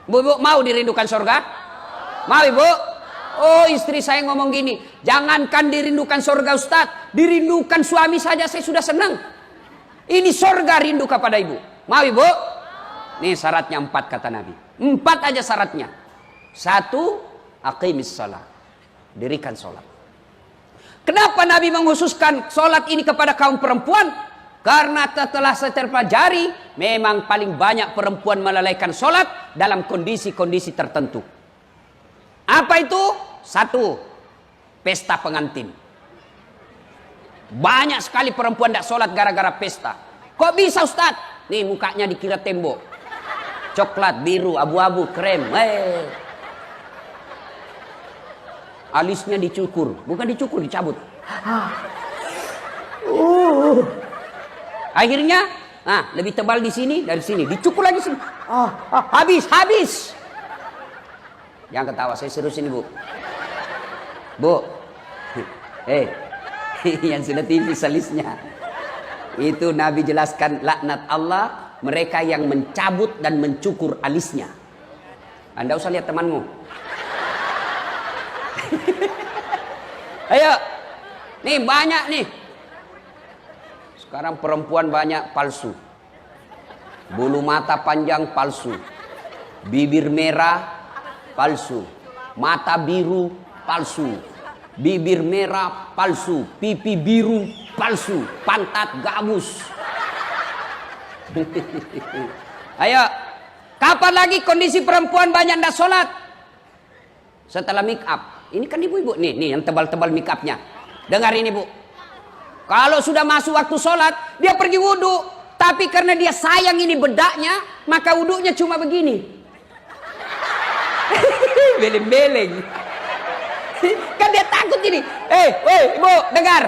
Bu, mau dirindukan surga? Mau ibu? Oh, istri saya ngomong gini, jangankan dirindukan surga Ustaz, dirindukan suami saja saya sudah senang. Ini surga rindu kepada ibu. Mau ibu? Nih syaratnya 4 kata Nabi. 4 aja syaratnya. 1, aqimis salat. Dirikan sholat. Kenapa Nabi mengkhususkan sholat ini kepada kaum perempuan? Karena setelah saya terpelajari, memang paling banyak perempuan melalaikan sholat dalam kondisi-kondisi tertentu. Apa itu? 1, pesta pengantin. Banyak sekali perempuan tidak sholat gara-gara pesta. Kok bisa Ustaz? Nih mukanya dikira tembok. Coklat, biru, abu-abu, krem. Alisnya dicukur. Bukan dicukur, dicabut. Akhirnya, lebih tebal di sini dari sini. Dicukur lagi sini. Habis. Jangan ketawa, saya serius ini bu. Bu, yang sudah tipis alisnya. Itu Nabi jelaskan laknat Allah mereka yang mencabut dan mencukur alisnya. Anda usah lihat temanmu. Ayo, nih banyak nih. Sekarang perempuan banyak palsu. Bulu mata panjang palsu. Bibir merah palsu, mata biru palsu, bibir merah palsu, pipi biru palsu, pantat gabus. Ayo, kapan lagi kondisi perempuan banyak ndak sholat? Setelah make up. Ini kan ibu-ibu nih yang tebal-tebal make upnya. Dengar ini bu, kalau sudah masuk waktu sholat dia pergi wudhu, tapi karena dia sayang ini bedaknya, maka wudhunya cuma begini. Beleng-beleng. Kan dia takut ini. Ibu, dengar.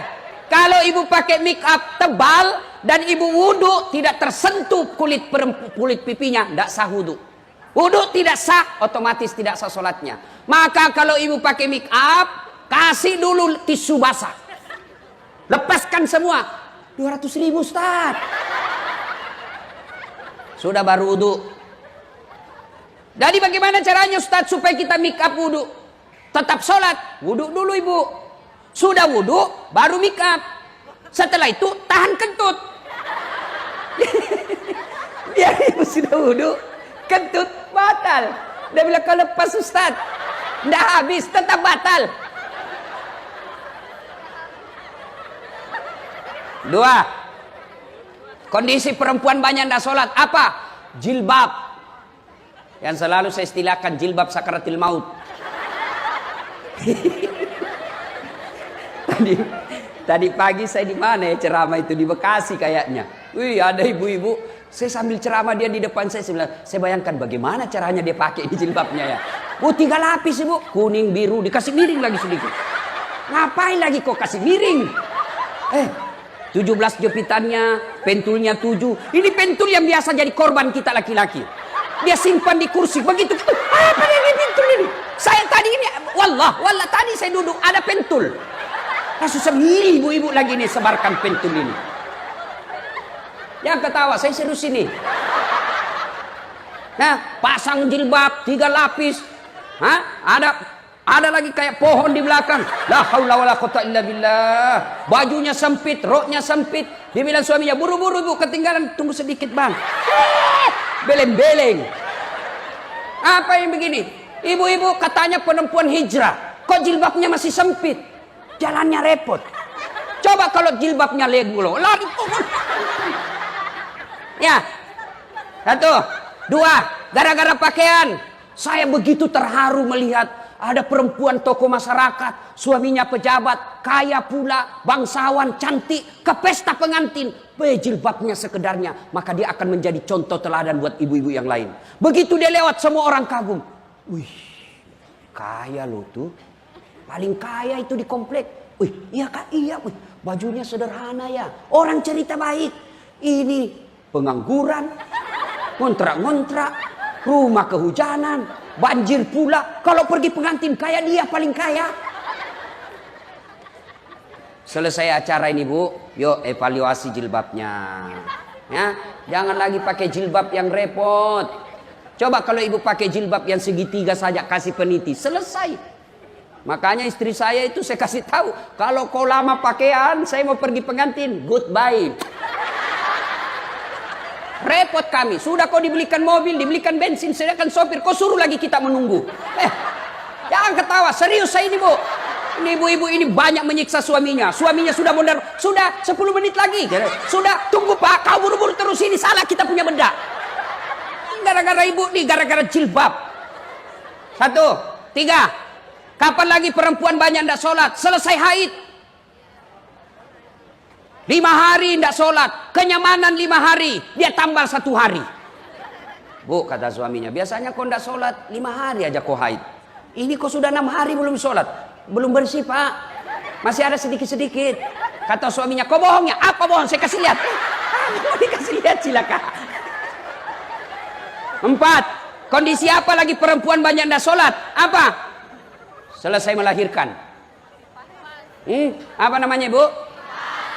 Kalau ibu pakai make up tebal dan ibu wudhu tidak tersentuh kulit pipinya, tidak sah wudhu. Wudhu tidak sah, otomatis tidak sah sholatnya. Maka kalau ibu pakai make up, kasih dulu tisu basah. Lepaskan semua. 200.000 Ustaz. Sudah baru wudhu. Jadi bagaimana caranya Ustaz supaya kita make up wudhu? Tetap sholat, wudhu dulu ibu. Sudah wudhu, baru make up. Setelah itu tahan kentut. Biar ibu sudah wudhu, kentut batal. Dia bilang kalau lepas Ustaz, tidak habis, tetap batal. 2, kondisi perempuan banyak tidak sholat. Apa? Jilbab. Yang selalu saya istilahkan jilbab sakaratil maut. Tadi pagi saya di mana ya ceramah itu, di Bekasi kayaknya. Wih, ada ibu-ibu. Saya sambil ceramah dia di depan saya bilang, saya bayangkan bagaimana caranya dia pakai di jilbabnya ya. 3 lapis ibu, kuning, biru, dikasih miring lagi sedikit. Ngapain lagi kok kasih miring? 17 jepitannya, pentulnya 7. Ini pentul yang biasa jadi korban kita laki-laki. Dia simpan di kursi begitu. Apa ini pentul ini? Saya tadi ini wallah tadi saya duduk ada pentul. Langsung sendiri ibu-ibu lagi nih sebarkan pentul ini. Yang ketawa saya serius ini. Nah, pasang jilbab 3 lapis. Ada lagi kayak pohon di belakang. La haula wala quwata illa billah. Bajunya sempit, roknya sempit. Dia bilang suaminya, buru-buru ibu ketinggalan, tunggu sedikit bang. Beleng-beleng. Apa yang begini? Ibu-ibu katanya perempuan hijrah. Kok jilbabnya masih sempit? Jalannya repot. Coba kalau jilbabnya legulo. Lari. Ya. 1, 2. Gara-gara pakaian. Saya begitu terharu melihat ada perempuan tokoh masyarakat, suaminya pejabat, kaya pula, bangsawan, cantik, ke pesta pengantin. Jilbabnya sekedarnya, maka dia akan menjadi contoh teladan buat ibu-ibu yang lain. Begitu dia lewat, semua orang kagum. Wih, kaya lo tuh. Paling kaya itu di komplek. Wih, iya kak, iya. Wih, bajunya sederhana ya. Orang cerita baik. Ini pengangguran, ngontrak-ngontrak, rumah kehujanan, banjir pula. Kalau pergi pengantin kayak dia paling kaya. Selesai acara ini bu, yuk evaluasi jilbabnya. Ya, jangan lagi pakai jilbab yang repot. Coba kalau ibu pakai jilbab yang segitiga saja, kasih peniti, selesai. Makanya istri saya itu saya kasih tahu, kalau kau lama pakaian, saya mau pergi pengantin, goodbye. Repot kami, sudah kau dibelikan mobil, dibelikan bensin, sedangkan sopir, kau suruh lagi kita menunggu. Jangan ketawa, serius saya ini bu. Ini ibu-ibu ini banyak menyiksa suaminya. Suaminya sudah mondar, sudah 10 menit lagi. Sudah, tunggu pak, kau buru-buru terus ini, salah kita punya benda. Gara-gara ibu nih, gara-gara jilbab. 1, 3. Kapan lagi perempuan banyak tidak sholat? Selesai haid. 5 hari tidak sholat. Kenyamanan 5 hari. Dia tambah 1 hari. Bu, kata suaminya, biasanya kau tidak sholat 5 hari aja kau haid. Ini kau sudah 6 hari belum sholat. Belum bersih pak. Masih ada sedikit-sedikit. Kata suaminya, kau bohong ya? Apa bohong? Saya kasih lihat. Mau dikasih lihat silakan. 4. Kondisi apa lagi perempuan banyak tidak sholat? Apa? Selesai melahirkan. Apa namanya bu?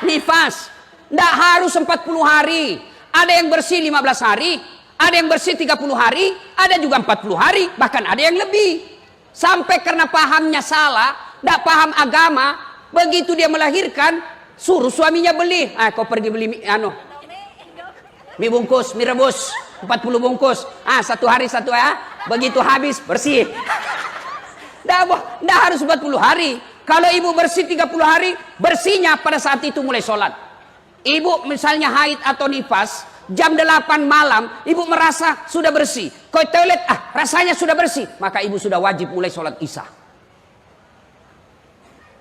Nifas. Tidak harus 40 hari. Ada yang bersih 15 hari. Ada yang bersih 30 hari. Ada juga 40 hari. Bahkan ada yang lebih. Sampai karena pahamnya salah. Tidak paham agama. Begitu dia melahirkan. Suruh suaminya beli. Kau pergi beli mie bungkus, mie rebus. 40 bungkus. 1 hari 1 ya. Begitu habis bersih. Tidak harus 40 hari. Kalau ibu bersih 30 hari, bersihnya pada saat itu mulai sholat. Ibu misalnya haid atau nifas, jam 8 malam, ibu merasa sudah bersih. Kau toilet, rasanya sudah bersih. Maka ibu sudah wajib mulai sholat isya.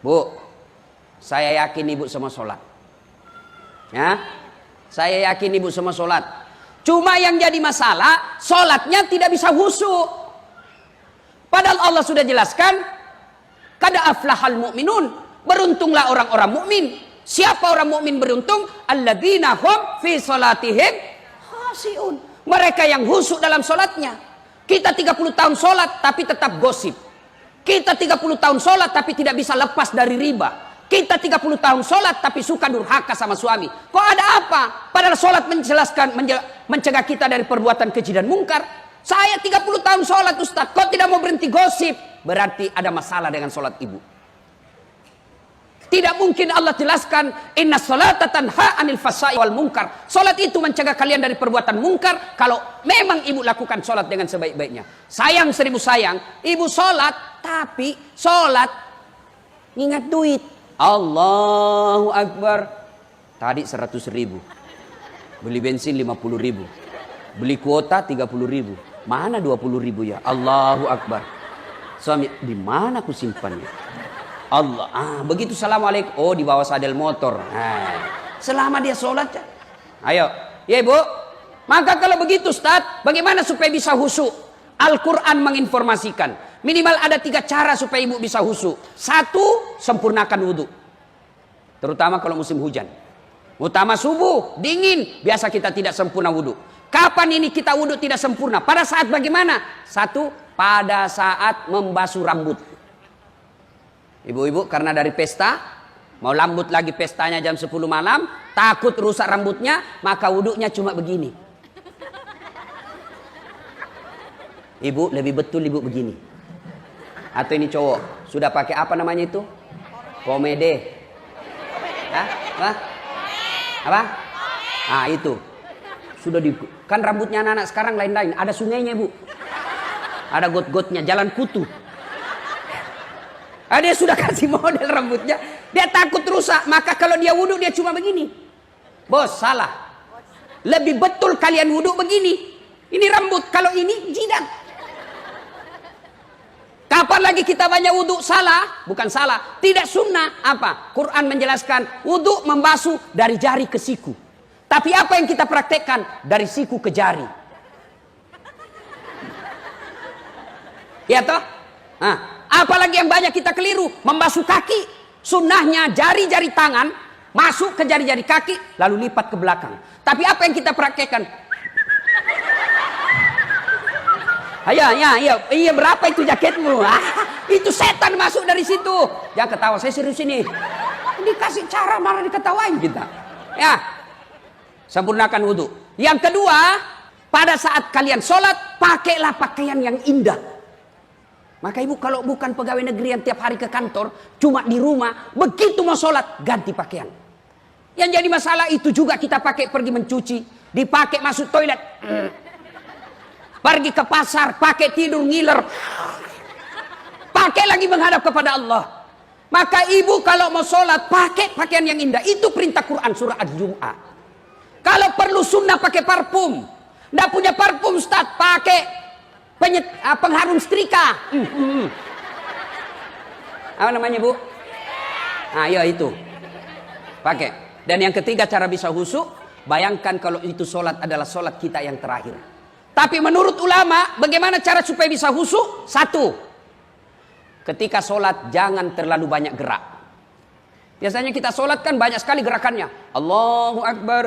Bu, saya yakin ibu semua sholat. Ya, saya yakin ibu semua sholat. Cuma yang jadi masalah, sholatnya tidak bisa khusyuk. Padahal Allah sudah jelaskan, kada aflahal mu'minun, beruntunglah orang-orang mukmin. Siapa orang mukmin beruntung? Alladzina hum fi salatihim khashi'un. Mereka yang khusyuk dalam sholatnya. Kita 30 tahun sholat tapi tetap gosip. Kita 30 tahun sholat tapi tidak bisa lepas dari riba. Kita 30 tahun sholat tapi suka durhaka sama suami. Kok ada apa? Padahal sholat menjelaskan, mencegah kita dari perbuatan keji dan mungkar. Saya 30 tahun sholat Ustaz, kok tidak mau berhenti gosip? Berarti ada masalah dengan sholat ibu. Tidak mungkin Allah jelaskan, inna sholata tanha anil fahsya'i wal munkar. Sholat itu mencegah kalian dari perbuatan mungkar. Kalau memang ibu lakukan sholat dengan sebaik-baiknya. Sayang 1000 sayang, ibu sholat, tapi sholat ingat duit. Allahu Akbar. Tadi 100.000. Beli bensin 50.000. Beli kuota 30.000. Mana 20.000 ya? Allahu Akbar. Suami, di mana aku simpannya? Allah, begitu assalamualaikum. Oh, di bawah sadel motor. Selama dia sholat, ayo, ya ibu. Maka kalau begitu Ustaz, bagaimana supaya bisa khusyuk? Al-Quran menginformasikan. Minimal ada 3 cara supaya ibu bisa khusyuk. 1, sempurnakan wudhu. Terutama kalau musim hujan. Utama subuh, dingin. Biasa kita tidak sempurna wudhu. Kapan ini kita wudhu tidak sempurna? Pada saat bagaimana? 1, pada saat membasuh rambut. Ibu-ibu karena dari pesta, mau lambut lagi pestanya jam 10 malam, takut rusak rambutnya, maka wudhunya cuma begini. Ibu lebih betul ibu begini. Atau ini cowok, sudah pakai apa namanya itu? Pomade. Apa? Itu. Sudah kan rambutnya anak-anak sekarang lain-lain, ada sungainya Bu. Ada got-gotnya, jalan kutu. Dia sudah kasih model rambutnya. Dia takut rusak. Maka kalau dia wudhu dia cuma begini. Bos, salah. Lebih betul kalian wudhu begini. Ini rambut. Kalau ini jidat. Kapan lagi kita banyak wudhu? Salah. Bukan salah. Tidak sunnah. Apa? Quran menjelaskan. Wudhu membasuh dari jari ke siku. Tapi apa yang kita praktekkan? Dari siku ke jari. Ya toh? Apalagi yang banyak kita keliru, membasuh kaki. Sunnahnya jari-jari tangan masuk ke jari-jari kaki, lalu lipat ke belakang. Tapi apa yang kita praktekkan? Iya berapa itu jaketmu? Itu setan masuk dari situ. Jangan ketawa, saya serius ini. Dikasih cara malah diketawain kita. Ya, sempurnakan wudhu. Yang kedua, Pada saat kalian sholat, pakailah pakaian yang indah. Maka ibu kalau bukan pegawai negeri yang tiap hari ke kantor, cuma di rumah, begitu mau sholat, ganti pakaian. Yang jadi masalah itu juga kita pakai pergi mencuci, dipakai masuk toilet, pergi ke pasar, pakai tidur ngiler, pakai lagi menghadap kepada Allah. Maka ibu kalau mau sholat, pakai pakaian yang indah. Itu perintah Quran surah Al-Jum'ah. Kalau perlu sunnah pakai parfum. Nggak punya parfum Ustaz, pakai pengharum setrika. Apa namanya Bu? Nah ya itu. Pakai. Dan yang ketiga cara bisa khusyuk. Bayangkan kalau itu sholat adalah sholat kita yang terakhir. Tapi menurut ulama, bagaimana cara supaya bisa khusyuk? Satu, ketika sholat jangan terlalu banyak gerak. Biasanya kita sholat kan banyak sekali gerakannya. Allahu Akbar.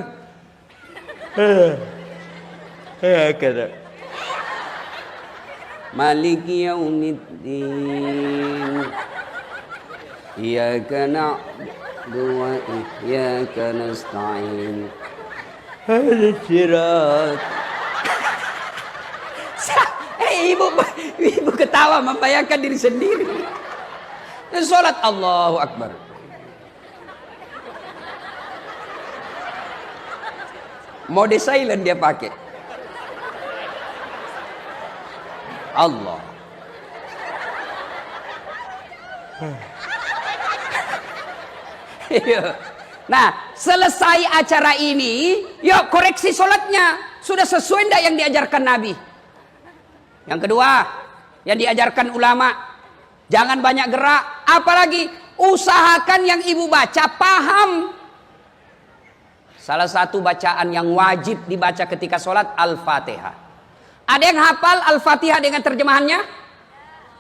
Maliki yaumiddin. Iyyaka na'budu wa iyyaka nasta'in. Ihdinas sirat. Ibu ketawa membayangkan diri sendiri. Salat Allahu Akbar. Mode silent dia pakai. Allah. Nah, selesai acara ini, yuk koreksi sholatnya. Sudah sesuai enggak yang diajarkan Nabi? Yang kedua, yang diajarkan ulama, jangan banyak gerak. Apalagi usahakan yang ibu baca paham. Salah satu bacaan yang wajib dibaca ketika sholat Al-Fatihah. Ada yang hafal Al-Fatihah dengan terjemahannya?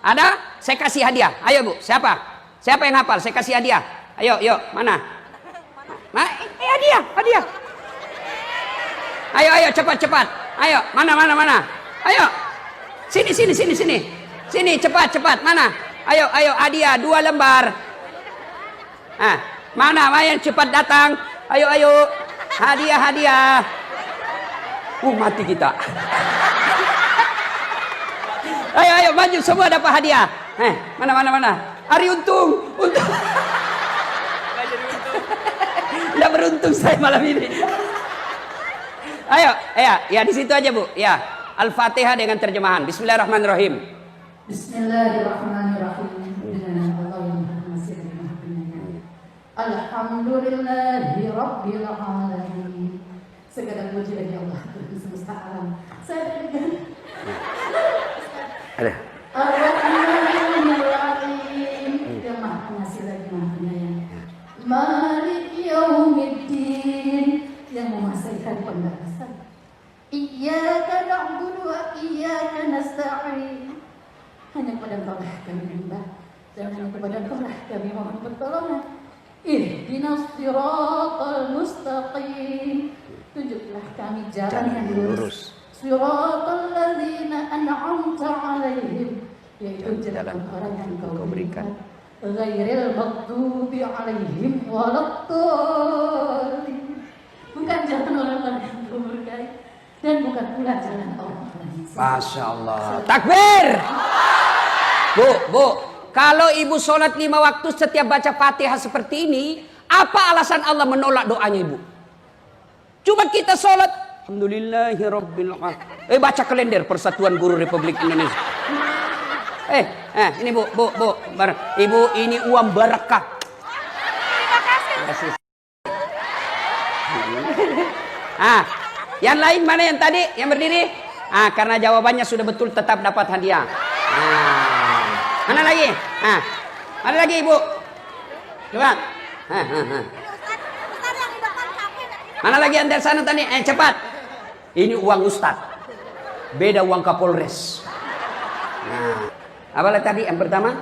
Ada? Saya kasih hadiah. Ayo Bu, siapa? Siapa yang hafal? Saya kasih hadiah. Ayo, yuk, mana? Hadiah. Ayo, cepat. Ayo, mana? Ayo. Sini. Sini, cepat. Mana? Ayo, hadiah 2 lembar. Mana yang cepat datang? Ayo. Hadiah. Mati kita. Ayo, maju semua dapat hadiah. Mana? Hari untung. Nggak beruntung saya malam ini. Ayo, ya di situ aja Bu. Ya, Al-Fatihah dengan terjemahan. Bismillahirrahmanirrahim. Bismillahirrahmanirrahim. Dengan nama Allah yang Maha Pengasih dan Maha Penyayang. Alhamdulillahi Rabbil Alamin. Segala puji bagi Allah Tuhan semesta alam. Saya dengan Ar-Rahmanir Rahim, yang Maha Pengasih lagi Maha Penyayang. Malik Yaumiddin, yang menguasai hari pembalasan. Iyyaka na'budu wa iyyaka nasta'in. Hanya kepada Engkau lah kami menyembah, dan hanya kepada Engkau lah kami mohon pertolongan. Ihdinas siratal mustaqim. Tunjuklah kami jalan yang lurus. Siratal ladzina an'amta 'alaihim, yaitu jalan orang yang Engkau berikan. Ghairil maghdubi 'alaihim waladdallin. Bukan jalan orang-orang yang Engkau murkai, dan bukan pula jalan orang-orang yang sesat. Masya Allah. Takbir. Bu, kalau ibu sholat 5 waktu setiap baca Fatihah seperti ini, apa alasan Allah menolak doanya ibu? Cuma kita sholat, alhamdulillahirabbil alamin. Baca kalender Persatuan Guru Republik Indonesia. Ini Bu, ibu ini uang barakah. Terima kasih. Yang lain mana yang tadi yang berdiri? Karena jawabannya sudah betul tetap dapat hadiah. Mana lagi? Mana lagi Ibu? Coba. Mana lagi yang dari sana tadi? Cepat. Ini uang Ustaz. Beda uang Kapolres. Apa tadi yang pertama?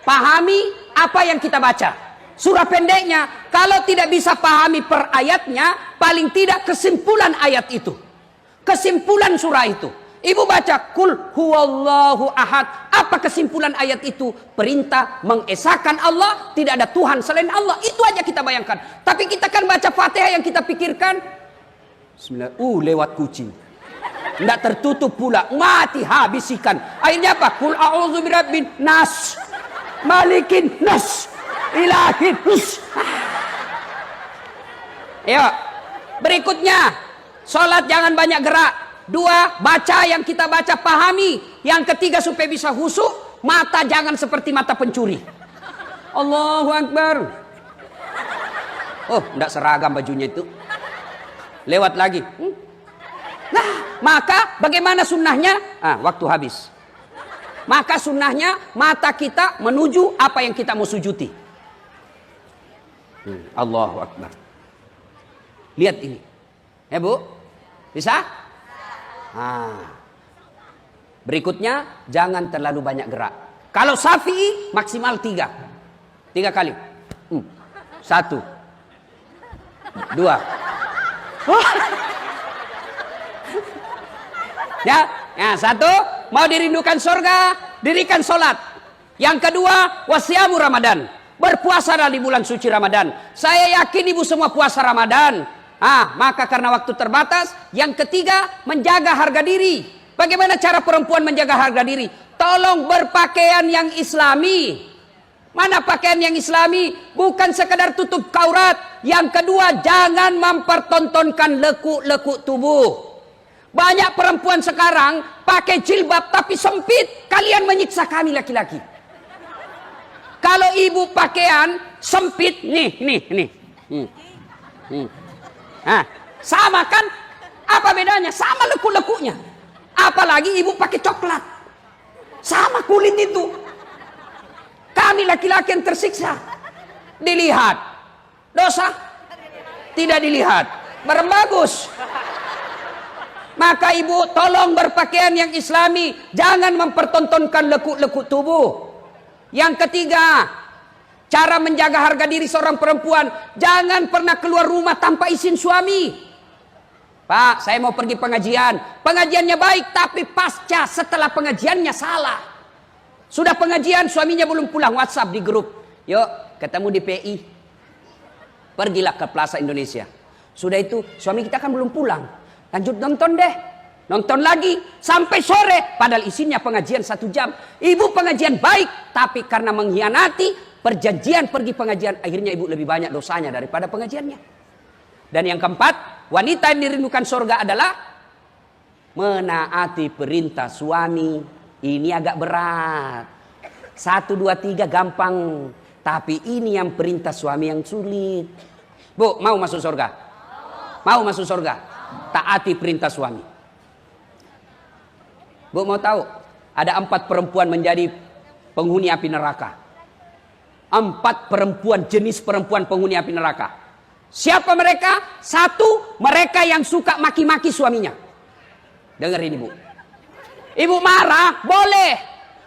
Pahami apa yang kita baca. Surah pendeknya, kalau tidak bisa pahami per ayatnya, paling tidak kesimpulan ayat itu. Kesimpulan surah itu. Ibu baca kul huwallahu ahad. Apa kesimpulan ayat itu? Perintah mengesahkan Allah, tidak ada Tuhan selain Allah. Itu aja kita bayangkan. Tapi kita kan baca Fatihah yang kita pikirkan, bismillah, lewat kucing. Tidak tertutup pula. Mati habis ikan. Akhirnya apa? Kul a'udzu birabbin nas. Malikin nas. Ilahin nas. Ayo. Berikutnya. Sholat jangan banyak gerak. 2. Baca yang kita baca pahami. Yang ketiga supaya bisa khusyuk. Mata jangan seperti mata pencuri. Allahu Akbar. Oh, tidak seragam bajunya itu. Lewat lagi. Nah, maka bagaimana sunnahnya? Waktu habis. Maka sunnahnya mata kita menuju apa yang kita mau sujudi. Allahu Akbar. Lihat ini. Ya Bu? Bisa? Berikutnya, jangan terlalu banyak gerak. Kalau Syafi'i maksimal 3. 3 kali. 1. 2. Ya, 1, mau dirindukan surga, dirikan sholat. Yang kedua, wasiamu Ramadan. Berpuasa di bulan suci Ramadan. Saya yakin ibu semua puasa Ramadan. Maka karena waktu terbatas. Yang ketiga, menjaga harga diri. Bagaimana cara perempuan menjaga harga diri? Tolong berpakaian yang islami. Mana pakaian yang islami? Bukan sekedar tutup kaurat. Yang kedua, jangan mempertontonkan lekuk-lekuk tubuh. Banyak perempuan sekarang pakai jilbab tapi sempit. Kalian menyiksa kami laki-laki. Kalau ibu pakaian sempit, nih. Sama kan? Apa bedanya? Sama lekuk-lekuknya. Apalagi ibu pakai coklat. Sama kulit itu. Kami laki-laki yang tersiksa. Dilihat. Dosa? Tidak dilihat. Bagus. Maka ibu tolong berpakaian yang islami. Jangan mempertontonkan lekuk-lekuk tubuh. Yang ketiga, cara menjaga harga diri seorang perempuan. Jangan pernah keluar rumah tanpa izin suami. Pak, saya mau pergi pengajian. Pengajiannya baik, tapi pasca setelah pengajiannya salah. Sudah pengajian, suaminya belum pulang. WhatsApp di grup. Yuk, ketemu di PI. Pergilah ke Plaza Indonesia. Sudah itu, suami kita kan belum pulang. Lanjut nonton deh. Nonton lagi sampai sore. Padahal isinya pengajian 1 jam. Ibu pengajian baik. Tapi karena mengkhianati perjanjian pergi pengajian. Akhirnya ibu lebih banyak dosanya daripada pengajiannya. Dan yang keempat. Wanita yang dirindukan surga adalah. Menaati perintah suami. Ini agak berat. 1, 2, 3 gampang. Tapi ini yang perintah suami yang sulit. Bu, mau masuk surga? Mau masuk surga? Taati perintah suami. Bu mau tahu? Ada 4 perempuan menjadi penghuni api neraka. 4 perempuan, jenis perempuan penghuni api neraka. Siapa mereka? 1, mereka yang suka maki-maki suaminya. Dengar ini Bu. Ibu marah, boleh.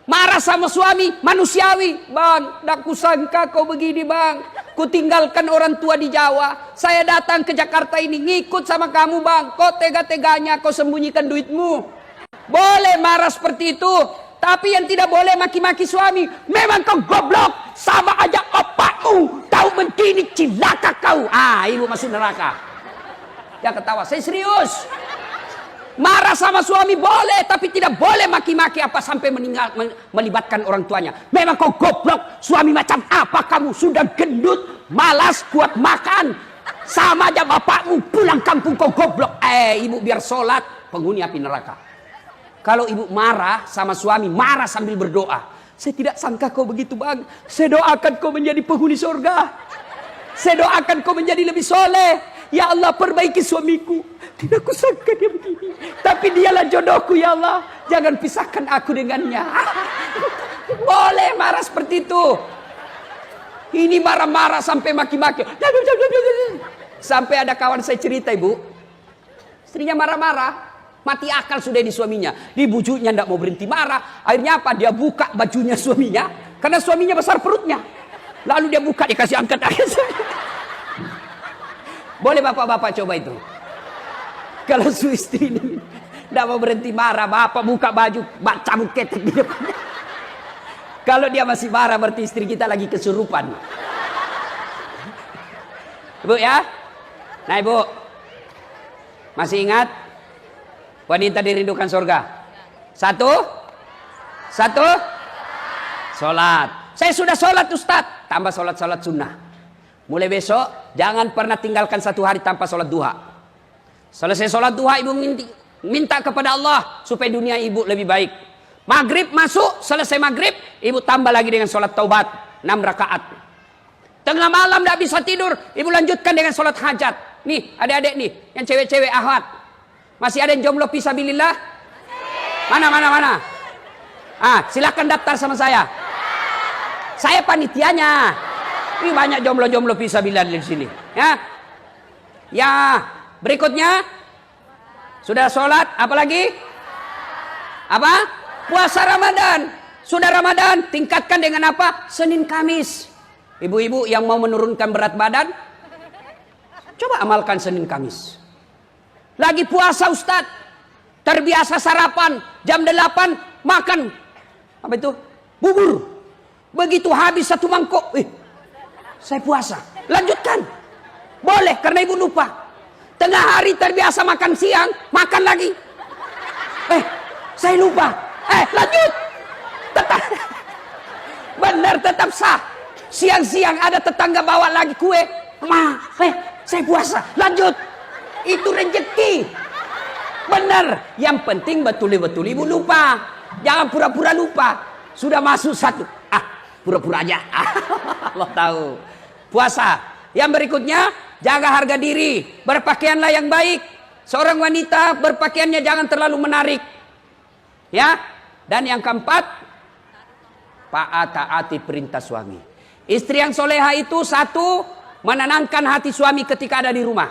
Marah sama suami, manusiawi. Bang, tak kusangka kau begini bang. Ku tinggalkan orang tua di Jawa. Saya datang ke Jakarta ini, ngikut sama kamu bang. Kau tega-teganya kau sembunyikan duitmu. Boleh marah seperti itu. Tapi yang tidak boleh maki-maki suami. Memang kau goblok. Sama aja opakmu. Tahu begini cilaka kau. Ibu masuk neraka. Dia ketawa, saya serius. Marah sama suami boleh. Tapi tidak boleh maki-maki apa sampai melibatkan orang tuanya. Memang kau goblok. Suami macam apa kamu? Sudah gendut. Malas kuat makan. Sama aja bapakmu. Pulang kampung kau goblok. Ibu biar sholat. Penghuni api neraka. Kalau ibu marah sama suami, marah sambil berdoa. Saya tidak sangka kau begitu bang. Saya doakan kau menjadi penghuni surga. Saya doakan kau menjadi lebih soleh. Ya Allah perbaiki suamiku. Tidak kusangka dia begini. Tapi dialah jodohku ya Allah. Jangan pisahkan aku dengannya. Boleh marah seperti itu. Ini marah-marah sampai maki-maki. Sampai ada kawan saya cerita ibu. Istrinya marah-marah. Mati akal sudah di suaminya. Dibujuknya tidak mau berhenti marah. Akhirnya apa? Dia buka bajunya suaminya. Karena suaminya besar perutnya. Lalu dia buka, dikasih angkat. Boleh bapak-bapak coba itu. Kalau su istri ini tidak mau berhenti marah. Bapak buka baju, cabut ketek di depannya. Kalau dia masih marah berarti istri kita lagi kesurupan. Ibu ya. Nah ibu. Masih ingat? Wanita dirindukan surga. Satu. Sholat. Saya sudah sholat Ustaz. Tambah sholat sunnah. Mulai besok jangan pernah tinggalkan satu hari tanpa sholat duha. Selesai sholat duha ibu minta kepada Allah supaya dunia ibu lebih baik. Maghrib masuk, selesai maghrib ibu tambah lagi dengan sholat taubat 6 rakaat. Tengah malam tidak bisa tidur, ibu lanjutkan dengan sholat hajat. Nih adik-adik nih yang cewek-cewek ahwat, masih ada yang jomblo fisabilillah? Mana? Silakan daftar sama saya. Saya panitianya. Ini banyak jomblo-jomblo fisabilillah di sini. Ya, berikutnya sudah sholat, apalagi? Apa? Puasa Ramadan. Sudah Ramadan, tingkatkan dengan apa? Senin Kamis. Ibu-ibu yang mau menurunkan berat badan, coba amalkan Senin Kamis. Lagi puasa Ustadz, terbiasa sarapan jam 8 makan apa itu? Bubur. Begitu habis 1 mangkok, saya puasa. Lanjutkan. Boleh karena ibu lupa. Tengah hari terbiasa makan siang, makan lagi. Saya lupa. Lanjut. Benar tetap sah. Siang-siang ada tetangga bawa lagi kue. Saya puasa. Lanjut. Itu rezeki. Benar. Yang penting betul-betul ibu lupa. Jangan pura-pura lupa. Sudah masuk 1. Pura-pura aja. Allah tahu. Puasa. Yang berikutnya, jaga harga diri. Berpakaianlah yang baik. Seorang wanita berpakaiannya jangan terlalu menarik. Ya. Dan yang keempat, taati perintah suami. Istri yang soleha itu satu, menenangkan hati suami ketika ada di rumah.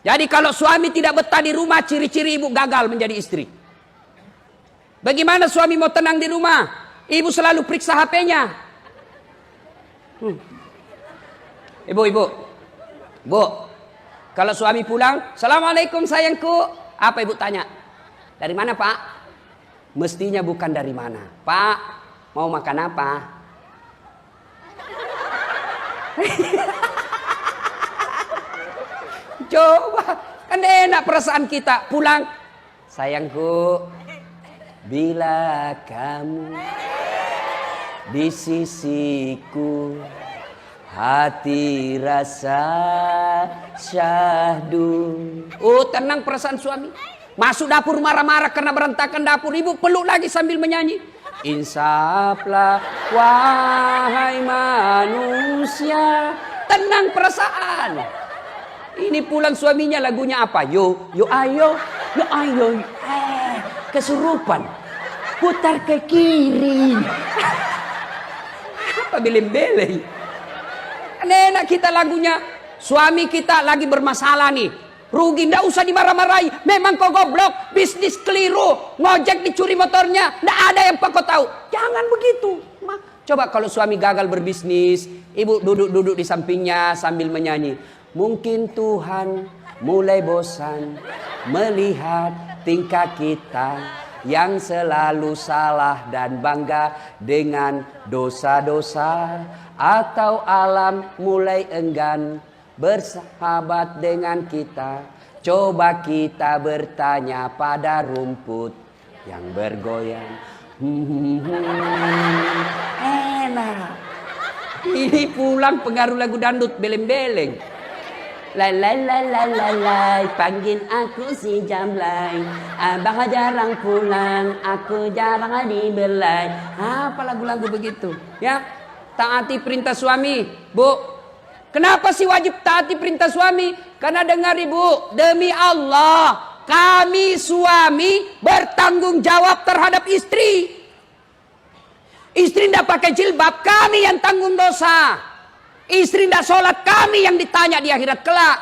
Jadi kalau suami tidak betah di rumah, ciri-ciri ibu gagal menjadi istri. Bagaimana suami mau tenang di rumah? Ibu selalu periksa HP-nya. Ibu, kalau suami pulang, Assalamualaikum sayangku. Apa ibu tanya? Dari mana Pak? Mestinya bukan dari mana. Pak, mau makan apa? Coba, kan enak perasaan kita. Pulang, sayangku, bila kamu di sisiku, hati rasa syahdu. Oh, tenang perasaan suami. Masuk dapur marah-marah karena berantakan dapur. Ibu peluk lagi sambil menyanyi. Insaflah wahai manusia. Tenang perasaan. Ini pulang suaminya lagunya apa? Yo ayo. Kesurupan. Putar ke kiri. Apa beleng-beleng? Enak kita lagunya. Suami kita lagi bermasalah nih. Rugi, ndak usah dimarah-marahi. Memang kau goblok, bisnis keliru, ngojek dicuri motornya, ndak ada yang kau tahu. Jangan begitu. Coba kalau suami gagal berbisnis, ibu duduk di sampingnya sambil menyanyi. Mungkin Tuhan mulai bosan melihat tingkah kita yang selalu salah dan bangga dengan dosa-dosa, atau alam mulai enggan bersahabat dengan kita. Coba kita bertanya pada rumput yang bergoyang. Enak. Ini pulang pengaruh lagu dangdut beleng-beleng. Lai, panggil aku si Jamlai. Abang jarang pulang, aku jarang dibelai. Apa lagu-lagu begitu? Ya, taati perintah suami, Bu. Kenapa sih wajib taati perintah suami? Karena dengar ibu, demi Allah, kami suami bertanggung jawab terhadap istri. Istri tidak pakai jilbab, kami yang tanggung dosa. Istri tidak sholat, kami yang ditanya di akhirat kelak.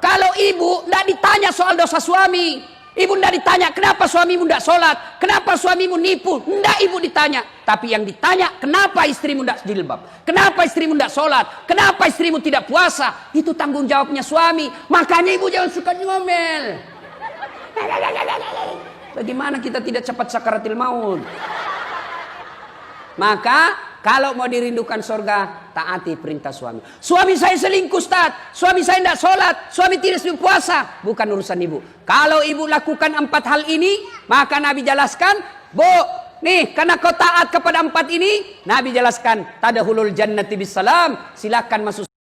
Kalau ibu tidak ditanya soal dosa suami, ibu tidak ditanya kenapa suamimu tidak sholat, kenapa suamimu nipu, tidak ibu ditanya. Tapi yang ditanya, kenapa istrimu tidak jilbab, kenapa istrimu tidak sholat, kenapa istrimu tidak puasa. Itu tanggung jawabnya suami. Makanya ibu jangan suka ngomel. Bagaimana kita tidak cepat sakaratil maut? Maka Kalau mau dirindukan surga, taati perintah suami. Suami saya selingkuh, Ustaz. Suami saya tidak sholat. Suami tidak puasa. Bukan urusan ibu. Kalau ibu lakukan 4 hal ini, maka Nabi jelaskan, Bu, nih, karena kau taat kepada 4 ini, Nabi jelaskan, tadkhulul jannati bisalam, silakan masuk